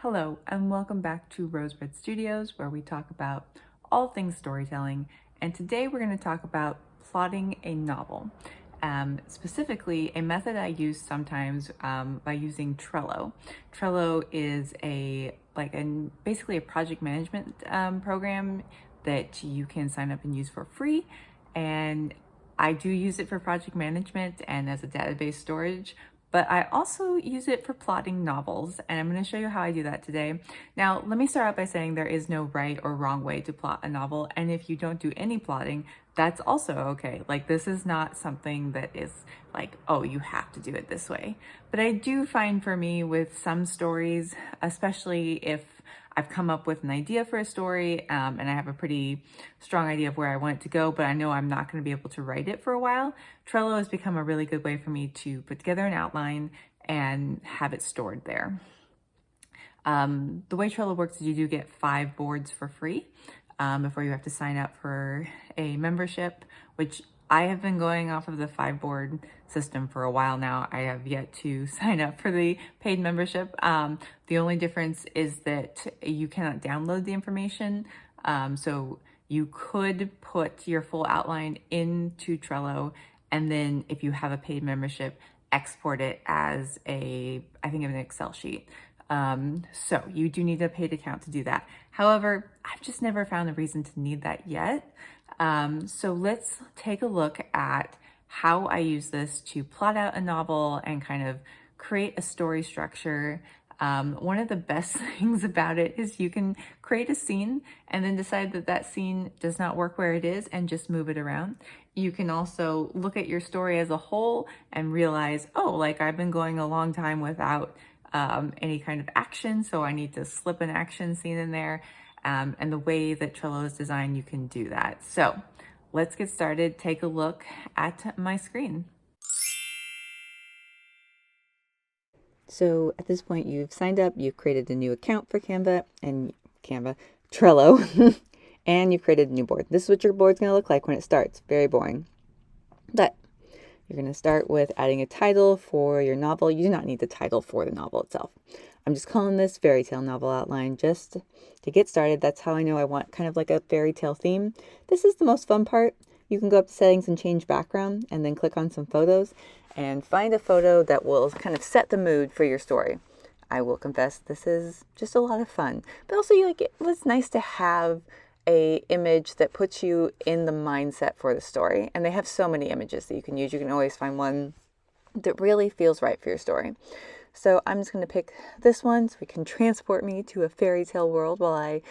Hello, and welcome back to Rosebud Studios, where we talk about all things storytelling. And today we're going to talk about plotting a novel. Specifically, a method I use sometimes by using Trello. Trello is basically a project management program that you can sign up and use for free. And I do use it for project management and as a database storage, but I also use it for plotting novels, and I'm going to show you how I do that today. Now, let me start out by saying there is no right or wrong way to plot a novel, and if you don't do any plotting, that's also okay. Like, this is not something that is like, oh, you have to do it this way. But I do find for me with some stories, especially if I've come up with an idea for a story and I have a pretty strong idea of where I want it to go, but I know I'm not going to be able to write it for a while. Trello has become a really good way for me to put together an outline and have it stored there. The way Trello works is you do get 5 boards for free before you have to sign up for a membership, which I have been going off of the 5-board system for a while now. I have yet to sign up for the paid membership. The only difference is that you cannot download the information. So you could put your full outline into Trello, and then if you have a paid membership, export it as I think of an Excel sheet. So you do need a paid account to do that. However, I've just never found a reason to need that yet. So let's take a look at how I use this to plot out a novel and kind of create a story structure. One of the best things about it is you can create a scene and then decide that that scene does not work where it is and just move it around. You can also look at your story as a whole and realize, oh, like I've been going a long time without any kind of action, so I need to slip an action scene in there. And the way that Trello is designed, you can do that. So let's get started. Take a look at my screen. So at this point, you've signed up, you've created a new account for Trello, and you've created a new board. This is what your board's going to look like when it starts. Very boring. But you're going to start with adding a title for your novel. You do not need the title for the novel itself. I'm just calling this fairy tale novel outline just to get started. That's how I know I want kind of like a fairy tale theme. This is the most fun part. You can go up to settings and change background and then click on some photos and find a photo that will kind of set the mood for your story. I will confess this is just a lot of fun, but also it was nice to have a image that puts you in the mindset for the story. And they have so many images that you can use. You can always find one that really feels right for your story. So I'm just going to pick this one so it can transport me to a fairy tale world while I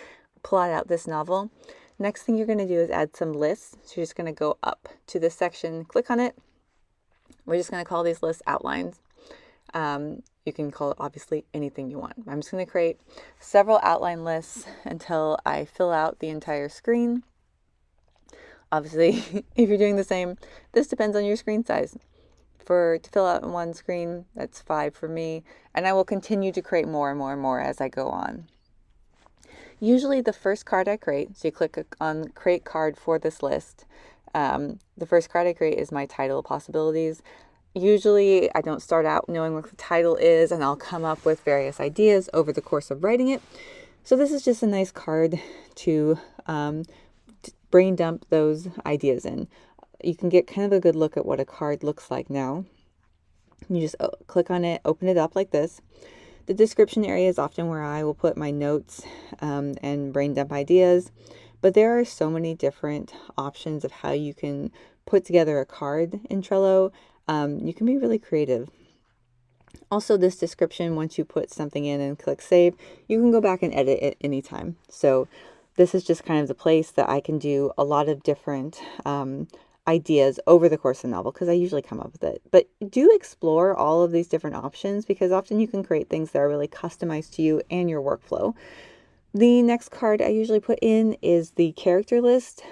plot out this novel. Next thing you're going to do is add some lists. So you're just going to go up to this section, click on it. We're just going to call these lists outlines. You can call it obviously anything you want. I'm just going to create several outline lists until I fill out the entire screen. Obviously, if you're doing the same, this depends on your screen size. To fill out one screen, that's 5 for me, and I will continue to create more and more and more as I go on. Usually the first card I create, so you click on create card for this list. The first card I create is my title possibilities. Usually I don't start out knowing what the title is, and I'll come up with various ideas over the course of writing it. So this is just a nice card to brain dump those ideas in. You can get kind of a good look at what a card looks like now. You just click on it, open it up like this. The description area is often where I will put my notes and brain dump ideas. But there are so many different options of how you can put together a card in Trello. You can be really creative. Also, this description, once you put something in and click save, you can go back and edit it anytime. So this is just kind of the place that I can do a lot of different ideas over the course of the novel, because I usually come up with it. But do explore all of these different options, because often you can create things that are really customized to you and your workflow. The next card I usually put in is the character list.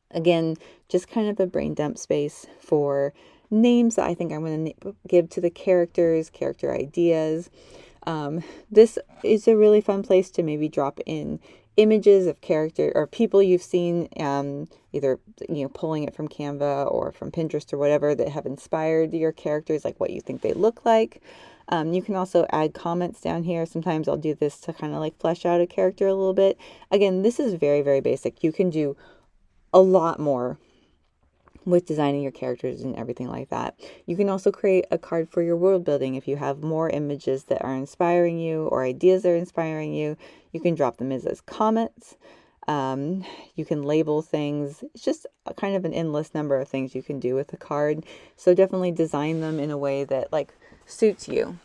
Again, just kind of a brain dump space for names that I think I'm going to give to the characters, character ideas. This is a really fun place to maybe drop in images of character or people you've seen, either pulling it from Canva or from Pinterest or whatever, that have inspired your characters, like what you think they look like. You can also add comments down here. Sometimes I'll do this to kind of like flesh out a character a little bit. Again, this is very, very basic. You can do a lot more with designing your characters and everything like that. You can also create a card for your world building. If you have more images that are inspiring you or ideas that are inspiring you, you can drop them as comments. You can label things. It's just a kind of an endless number of things you can do with a card. So definitely design them in a way that like suits you.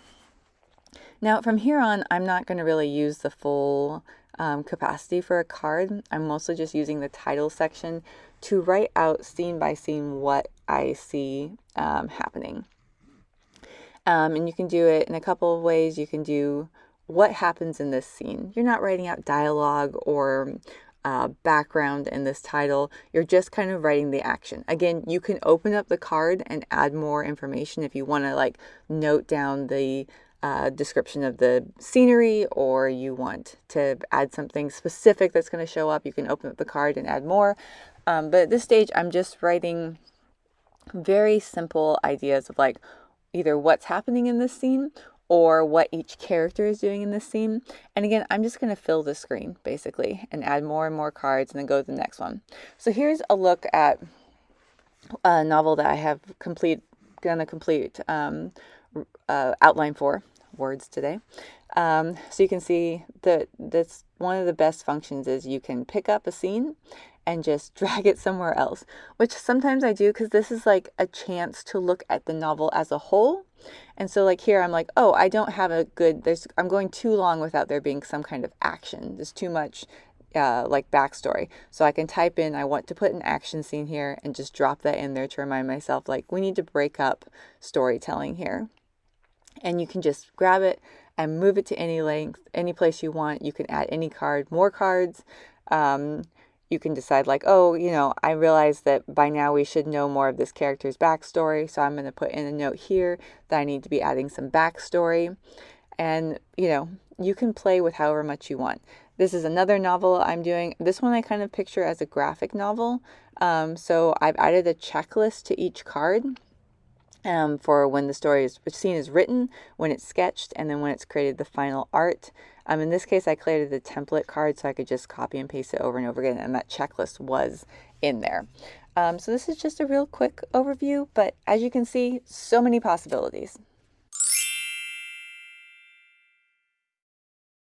Now from here on, I'm not going to really use the full capacity for a card. I'm mostly just using the title section to write out scene by scene what I see happening. And you can do it in a couple of ways. You can do what happens in this scene. You're not writing out dialogue or background in this title. You're just kind of writing the action. Again, you can open up the card and add more information if you want to like note down the description of the scenery, or you want to add something specific that's going to show up. You can open up the card and add more. But at this stage, I'm just writing very simple ideas of like either what's happening in this scene or what each character is doing in this scene. And again, I'm just going to fill the screen basically and add more and more cards and then go to the next one. So here's a look at a novel that I have gonna complete outline for words today. So you can see that that's one of the best functions is you can pick up a scene and just drag it somewhere else, which sometimes I do because this is like a chance to look at the novel as a whole. And so like here I'm like, oh, I don't have I'm going too long without there being some kind of action. There's too much like backstory. So I can type in, I want to put an action scene here and just drop that in there to remind myself like we need to break up storytelling here. And you can just grab it and move it to any length, any place you want. You can add any card, more cards. You can decide like, oh, I realize that by now we should know more of this character's backstory. So I'm going to put in a note here that I need to be adding some backstory. And, you can play with however much you want. This is another novel I'm doing. This one I kind of picture as a graphic novel. So I've added a checklist to each card. For when the scene is written, when it's sketched, and then when it's created the final art. In this case, I created the template card so I could just copy and paste it over and over again, and that checklist was in there. So this is just a real quick overview, but as you can see, so many possibilities.